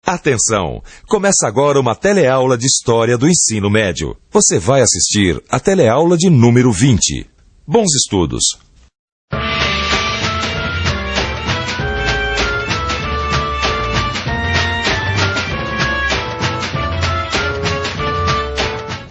Atenção! Começa agora uma teleaula de História do Ensino Médio. Você vai assistir a teleaula de número 20. Bons estudos!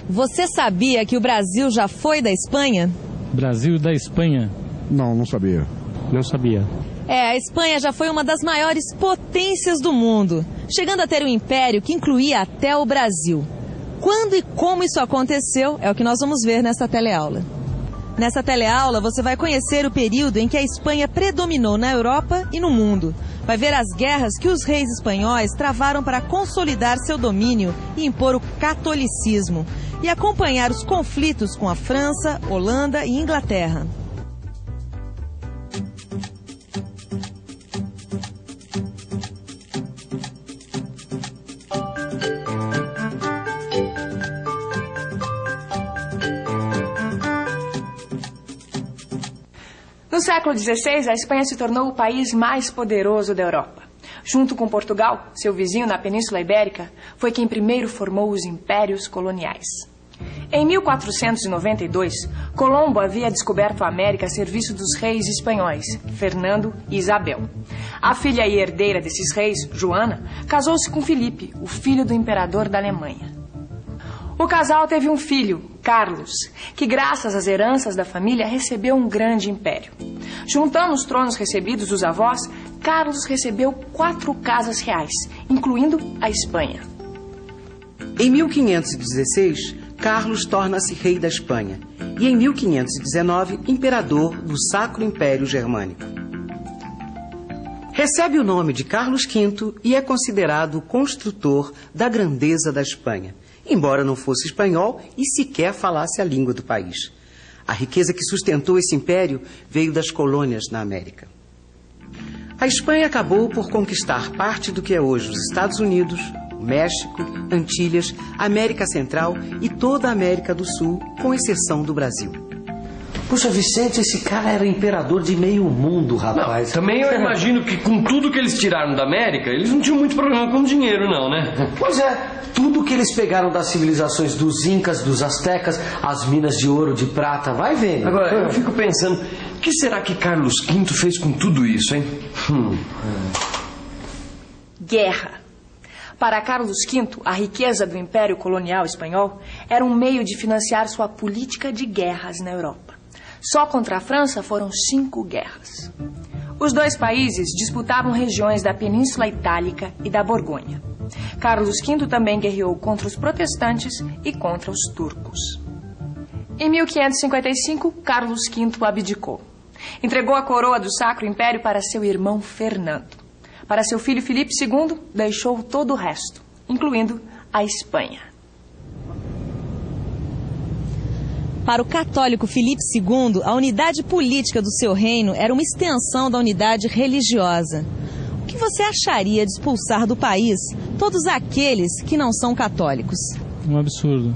Você sabia que o Brasil já foi da Espanha? Brasil da Espanha? Não sabia. Não sabia. A Espanha já foi uma das maiores potências do mundo, chegando a ter um império que incluía até o Brasil. Quando e como isso aconteceu é o que nós vamos ver nessa teleaula. Nessa teleaula você vai conhecer o período em que a Espanha predominou na Europa e no mundo. Vai ver as guerras que os reis espanhóis travaram para consolidar seu domínio e impor o catolicismo, e acompanhar os conflitos com a França, Holanda e Inglaterra. No século XVI, a Espanha se tornou o país mais poderoso da Europa. Junto com Portugal, seu vizinho na Península Ibérica, foi quem primeiro formou os impérios coloniais. Em 1492, Colombo havia descoberto a América a serviço dos reis espanhóis, Fernando e Isabel. A filha e herdeira desses reis, Joana, casou-se com Filipe, o filho do imperador da Alemanha. O casal teve um filho, Carlos, que graças às heranças da família recebeu um grande império. Juntando os tronos recebidos dos avós, Carlos recebeu 4 casas reais, incluindo a Espanha. Em 1516, Carlos torna-se rei da Espanha e em 1519, imperador do Sacro Império Germânico. Recebe o nome de Carlos V e é considerado o construtor da grandeza da Espanha, embora não fosse espanhol e sequer falasse a língua do país. A riqueza que sustentou esse império veio das colônias na América. A Espanha acabou por conquistar parte do que é hoje os Estados Unidos, México, Antilhas, América Central e toda a América do Sul, com exceção do Brasil. Puxa, Vicente, esse cara era imperador de meio mundo, rapaz. Não, também eu imagino que com tudo que eles tiraram da América, eles não tinham muito problema com dinheiro, não, né? Pois é, tudo que eles pegaram das civilizações dos Incas, dos Aztecas, as minas de ouro, de prata, vai vendo. Agora, eu fico pensando, o que será que Carlos V fez com tudo isso, hein? Guerra. Para Carlos V, a riqueza do Império Colonial Espanhol era um meio de financiar sua política de guerras na Europa. Só contra a França foram 5 guerras. Os dois países disputavam regiões da Península Itálica e da Borgonha. Carlos V também guerreou contra os protestantes e contra os turcos. Em 1555, Carlos V abdicou. Entregou a coroa do Sacro Império para seu irmão Fernando. Para seu filho Filipe II, deixou todo o resto, incluindo a Espanha. Para o católico Filipe II, a unidade política do seu reino era uma extensão da unidade religiosa. O que você acharia de expulsar do país todos aqueles que não são católicos? Um absurdo.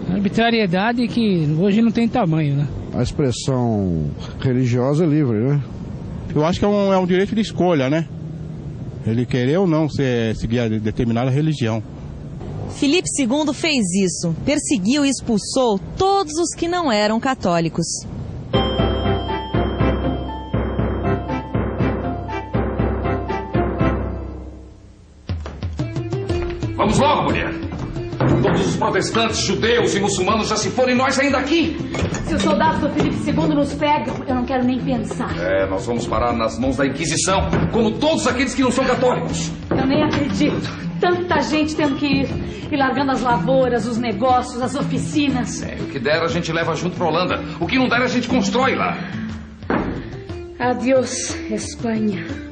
Arbitrariedade que hoje não tem tamanho, né? A expressão religiosa é livre, né? Eu acho que é um direito de escolha, né? Ele querer ou não seguir a determinada religião. Filipe II fez isso, perseguiu e expulsou todos os que não eram católicos. Vamos logo, mulher. Todos os protestantes, judeus e muçulmanos já se foram e nós ainda aqui. Se os soldados do Filipe II nos pegam, eu não quero nem pensar. Nós vamos parar nas mãos da Inquisição, como todos aqueles que não são católicos. Eu nem acredito. Tanta gente tendo que ir. E largando as lavouras, os negócios, as oficinas. O que der a gente leva junto pra Holanda. O que não der a gente constrói lá. Adeus, Espanha.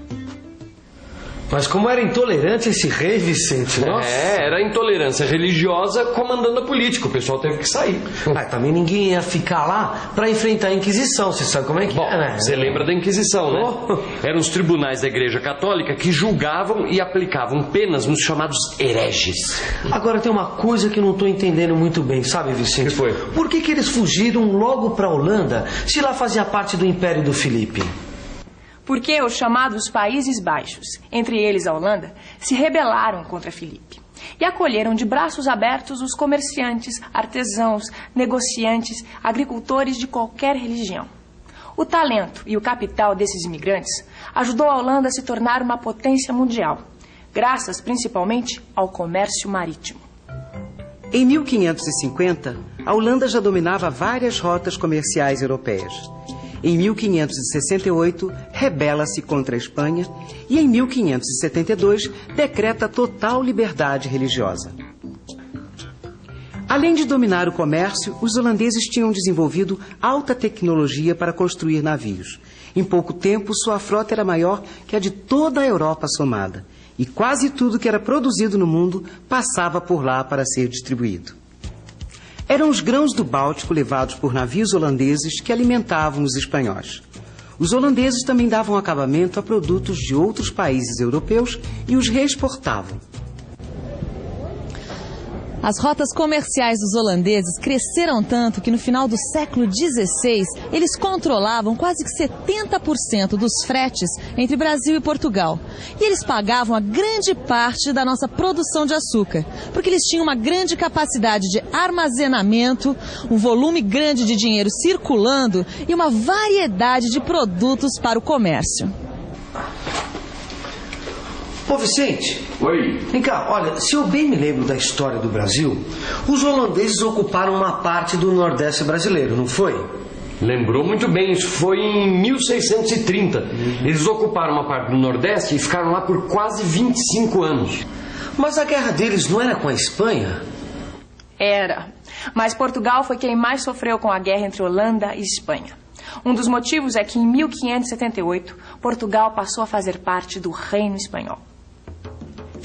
Mas como era intolerante esse rei, Vicente, nossa. Era intolerância religiosa comandando a política. O pessoal teve que sair. Também ninguém ia ficar lá pra enfrentar a Inquisição. Você sabe como é que é, né? Você lembra da Inquisição, né? Eram os tribunais da Igreja Católica que julgavam e aplicavam penas nos chamados hereges. Agora tem uma coisa que eu não tô entendendo muito bem, sabe, Vicente? O que foi? Por que eles fugiram logo pra Holanda, se lá fazia parte do Império do Filipe? Porque os chamados Países Baixos, entre eles a Holanda, se rebelaram contra Filipe e acolheram de braços abertos os comerciantes, artesãos, negociantes, agricultores de qualquer religião. O talento e o capital desses imigrantes ajudou a Holanda a se tornar uma potência mundial, graças principalmente ao comércio marítimo. Em 1550, a Holanda já dominava várias rotas comerciais europeias. Em 1568, rebela-se contra a Espanha e em 1572 decreta total liberdade religiosa. Além de dominar o comércio, os holandeses tinham desenvolvido alta tecnologia para construir navios. Em pouco tempo, sua frota era maior que a de toda a Europa somada. E quase tudo que era produzido no mundo passava por lá para ser distribuído. Eram os grãos do Báltico levados por navios holandeses que alimentavam os espanhóis. Os holandeses também davam acabamento a produtos de outros países europeus e os reexportavam. As rotas comerciais dos holandeses cresceram tanto que no final do século XVI eles controlavam quase que 70% dos fretes entre Brasil e Portugal. E eles pagavam a grande parte da nossa produção de açúcar, porque eles tinham uma grande capacidade de armazenamento, um volume grande de dinheiro circulando e uma variedade de produtos para o comércio. Ô Vicente. Oi. Vem cá, olha, se eu bem me lembro da história do Brasil, os holandeses ocuparam uma parte do Nordeste brasileiro, não foi? Lembrou muito bem, isso foi em 1630. Eles ocuparam uma parte do Nordeste e ficaram lá por quase 25 anos. Mas a guerra deles não era com a Espanha? Era. Mas Portugal foi quem mais sofreu com a guerra entre Holanda e Espanha. Um dos motivos é que em 1578, Portugal passou a fazer parte do Reino Espanhol.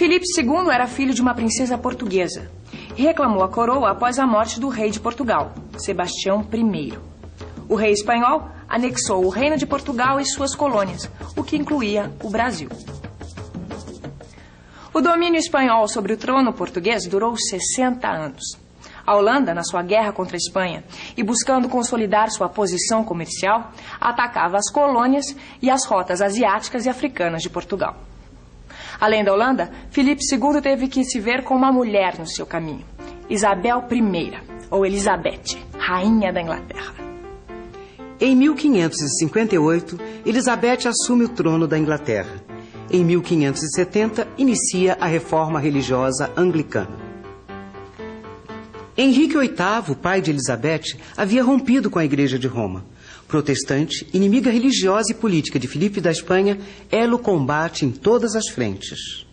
Filipe II era filho de uma princesa portuguesa e reclamou a coroa após a morte do rei de Portugal, Sebastião I. O rei espanhol anexou o Reino de Portugal e suas colônias, o que incluía o Brasil. O domínio espanhol sobre o trono português durou 60 anos. A Holanda, na sua guerra contra a Espanha e buscando consolidar sua posição comercial, atacava as colônias e as rotas asiáticas e africanas de Portugal. Além da Holanda, Filipe II teve que se ver com uma mulher no seu caminho, Isabel I, ou Elizabeth, rainha da Inglaterra. Em 1558, Elizabeth assume o trono da Inglaterra. Em 1570, inicia a reforma religiosa anglicana. Henrique VIII, pai de Elizabeth, havia rompido com a Igreja de Roma. Protestante, inimiga religiosa e política de Filipe da Espanha, ela o combate em todas as frentes.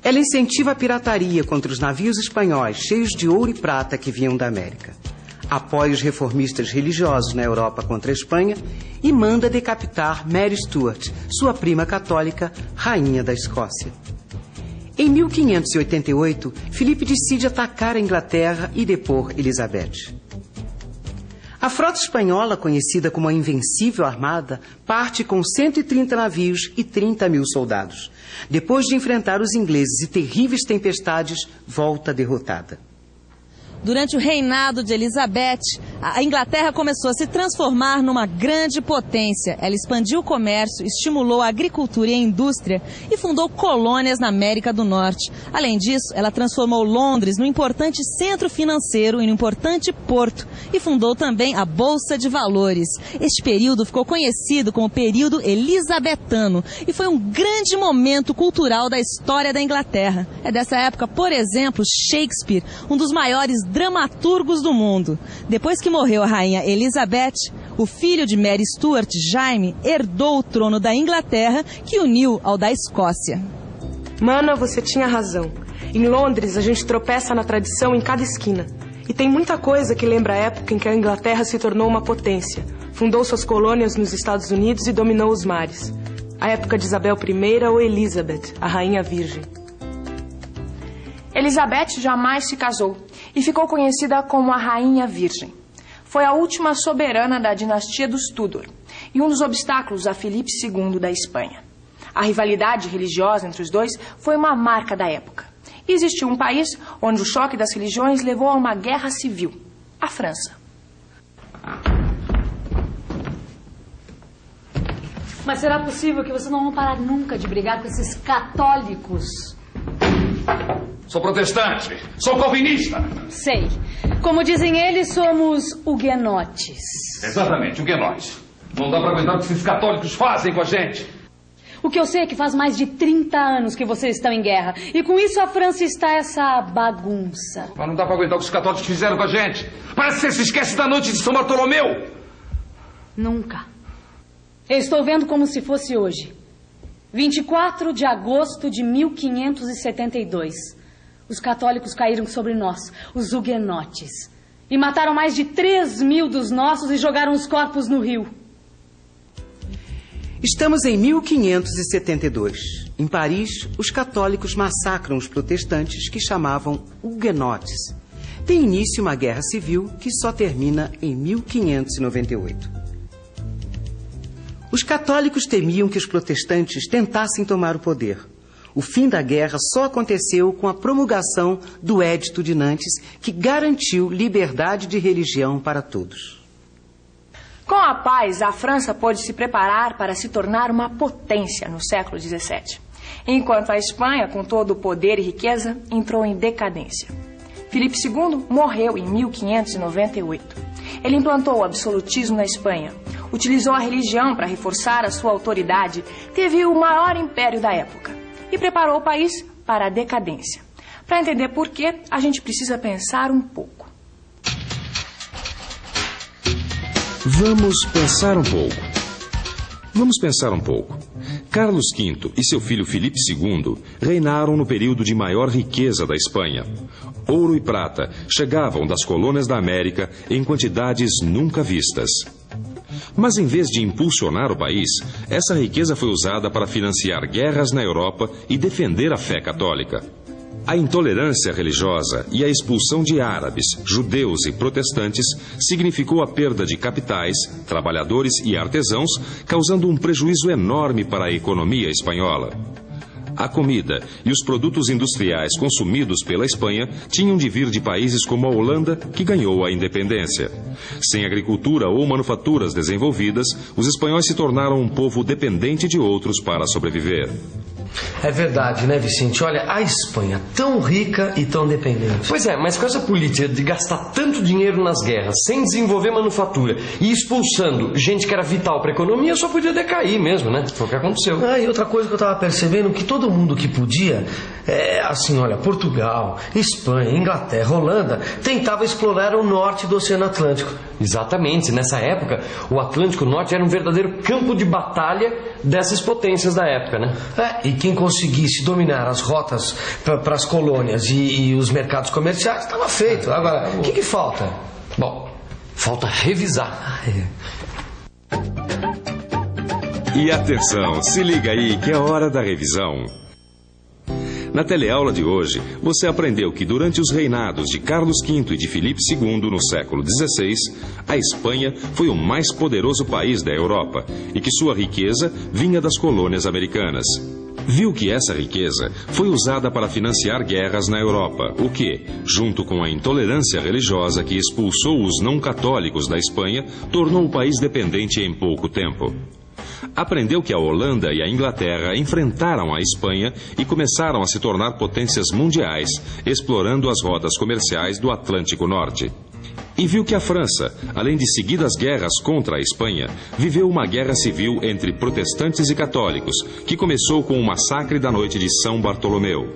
Ela incentiva a pirataria contra os navios espanhóis cheios de ouro e prata que vinham da América. Apoia os reformistas religiosos na Europa contra a Espanha e manda decapitar Mary Stuart, sua prima católica, rainha da Escócia. Em 1588, Filipe decide atacar a Inglaterra e depor Elizabeth. A frota espanhola, conhecida como a Invencível Armada, parte com 130 navios e 30 mil soldados. Depois de enfrentar os ingleses e terríveis tempestades, volta derrotada. Durante o reinado de Elizabeth, a Inglaterra começou a se transformar numa grande potência. Ela expandiu o comércio, estimulou a agricultura e a indústria e fundou colônias na América do Norte. Além disso, ela transformou Londres num importante centro financeiro e num importante porto e fundou também a Bolsa de Valores. Este período ficou conhecido como período elisabetano e foi um grande momento cultural da história da Inglaterra. É dessa época, por exemplo, Shakespeare, um dos maiores dramaturgos do mundo. Depois que morreu a rainha Elizabeth, o filho de Mary Stuart, Jaime, herdou o trono da Inglaterra, que uniu ao da Escócia. Mana, você tinha razão. Em Londres, a gente tropeça na tradição em cada esquina. E tem muita coisa que lembra a época em que a Inglaterra se tornou uma potência. Fundou suas colônias nos Estados Unidos e dominou os mares. A época de Isabel I ou Elizabeth, a rainha virgem. Elizabeth jamais se casou e ficou conhecida como a Rainha Virgem. Foi a última soberana da dinastia dos Tudor e um dos obstáculos a Filipe II da Espanha. A rivalidade religiosa entre os dois foi uma marca da época. E existiu um país onde o choque das religiões levou a uma guerra civil, a França. Mas será possível que vocês não vão parar nunca de brigar com esses católicos? Sou protestante, sou calvinista. Sei. Como dizem eles, somos huguenotes. Exatamente, huguenotes. Não dá pra aguentar o que esses católicos fazem com a gente. O que eu sei é que faz mais de 30 anos que vocês estão em guerra. E com isso a França está essa bagunça. Mas não dá pra aguentar o que os católicos fizeram com a gente. Parece que você se esquece da noite de São Bartolomeu. Nunca. Eu estou vendo como se fosse hoje. 24 de agosto de 1572. Os católicos caíram sobre nós, os huguenotes. E mataram mais de 3.000 dos nossos e jogaram os corpos no rio. Estamos em 1572. Em Paris, os católicos massacram os protestantes que chamavam huguenotes. Tem início uma guerra civil que só termina em 1598. Os católicos temiam que os protestantes tentassem tomar o poder. O fim da guerra só aconteceu com a promulgação do Edito de Nantes, que garantiu liberdade de religião para todos. Com a paz, a França pôde se preparar para se tornar uma potência no século XVII, enquanto a Espanha, com todo o poder e riqueza, entrou em decadência. Filipe II morreu em 1598. Ele implantou o absolutismo na Espanha, utilizou a religião para reforçar a sua autoridade, teve o maior império da época e preparou o país para a decadência. Para entender por quê, a gente precisa pensar um pouco. Vamos pensar um pouco. Carlos V e seu filho Filipe II reinaram no período de maior riqueza da Espanha. Ouro e prata chegavam das colônias da América em quantidades nunca vistas. Mas em vez de impulsionar o país, essa riqueza foi usada para financiar guerras na Europa e defender a fé católica. A intolerância religiosa e a expulsão de árabes, judeus e protestantes significou a perda de capitais, trabalhadores e artesãos, causando um prejuízo enorme para a economia espanhola. A comida e os produtos industriais consumidos pela Espanha tinham de vir de países como a Holanda, que ganhou a independência. Sem agricultura ou manufaturas desenvolvidas, os espanhóis se tornaram um povo dependente de outros para sobreviver. É verdade, né, Vicente? Olha, a Espanha tão rica e tão dependente. Pois é, mas com essa política de gastar tanto dinheiro nas guerras, sem desenvolver manufatura e expulsando gente que era vital para a economia, só podia decair mesmo, né? Foi o que aconteceu. E outra coisa que eu tava percebendo, que todo mundo que podia, assim, olha, Portugal, Espanha, Inglaterra, Holanda, tentava explorar o norte do Oceano Atlântico. Exatamente, nessa época, o Atlântico Norte era um verdadeiro campo de batalha dessas potências da época, né? E quem conseguisse dominar as rotas para as colônias e os mercados comerciais, estava feito. Agora, o que falta? Bom, falta revisar. E atenção, se liga aí que é hora da revisão. Na teleaula de hoje, você aprendeu que durante os reinados de Carlos V e de Filipe II no século XVI, a Espanha foi o mais poderoso país da Europa e que sua riqueza vinha das colônias americanas. Viu que essa riqueza foi usada para financiar guerras na Europa, o que, junto com a intolerância religiosa que expulsou os não católicos da Espanha, tornou o país dependente em pouco tempo. Aprendeu que a Holanda e a Inglaterra enfrentaram a Espanha e começaram a se tornar potências mundiais, explorando as rotas comerciais do Atlântico Norte. E viu que a França, além de seguidas guerras contra a Espanha, viveu uma guerra civil entre protestantes e católicos, que começou com o massacre da noite de São Bartolomeu.